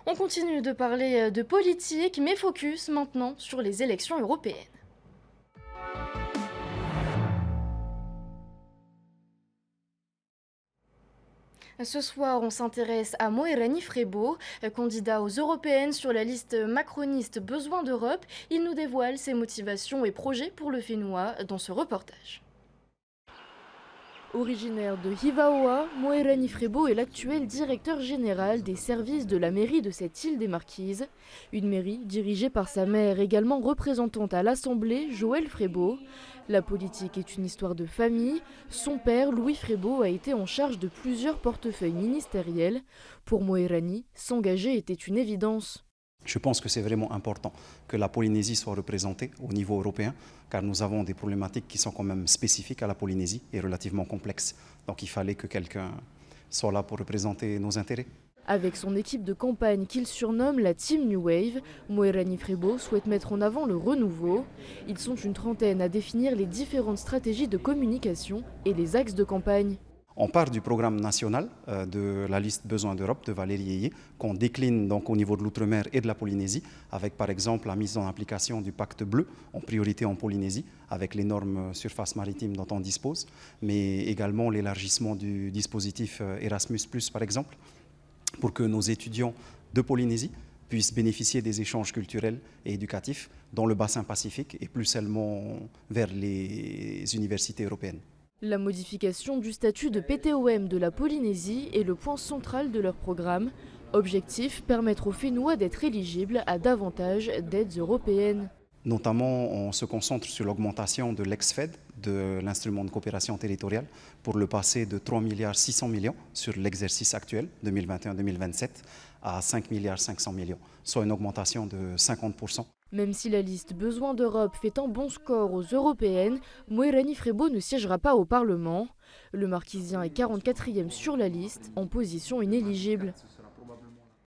On continue de parler de politique, mais focus maintenant sur les élections européennes. Ce soir, on s'intéresse à Moerani Frebo, candidat aux européennes sur la liste macroniste Besoin d'Europe. Il nous dévoile ses motivations et projets pour le Fénois dans ce reportage. Originaire de Hivaoa, Moerani Frebo est l'actuel directeur général des services de la mairie de cette île des Marquises. Une mairie dirigée par sa mère, également représentante à l'Assemblée, Joëlle Frebo. La politique est une histoire de famille. Son père, Louis Frebo, a été en charge de plusieurs portefeuilles ministériels. Pour Moerani, s'engager était une évidence. Je pense que c'est vraiment important que la Polynésie soit représentée au niveau européen, car nous avons des problématiques qui sont quand même spécifiques à la Polynésie et relativement complexes. Donc il fallait que quelqu'un soit là pour représenter nos intérêts. Avec son équipe de campagne qu'il surnomme la Team New Wave, Moerani Frebo souhaite mettre en avant le renouveau. Ils sont une trentaine à définir les différentes stratégies de communication et les axes de campagne. On part du programme national de la liste Besoin d'Europe de Valérie Ayé, qu'on décline donc au niveau de l'outre-mer et de la Polynésie, avec par exemple la mise en application du pacte bleu, en priorité en Polynésie, avec les normes surface maritime dont on dispose, mais également l'élargissement du dispositif Erasmus+, par exemple, pour que nos étudiants de Polynésie puissent bénéficier des échanges culturels et éducatifs dans le bassin pacifique et plus seulement vers les universités européennes. La modification du statut de PTOM de la Polynésie est le point central de leur programme. Objectif, permettre aux Fénois d'être éligibles à davantage d'aides européennes. Notamment, on se concentre sur l'augmentation de l'ex-FED, de l'instrument de coopération territoriale, pour le passer de 3,6 milliards sur l'exercice actuel, 2021-2027, à 5,5 milliards, soit une augmentation de 50%. Même si la liste Besoin d'Europe fait un bon score aux européennes, Moerani Frebo ne siégera pas au Parlement. Le Marquisien est 44e sur la liste, en position inéligible.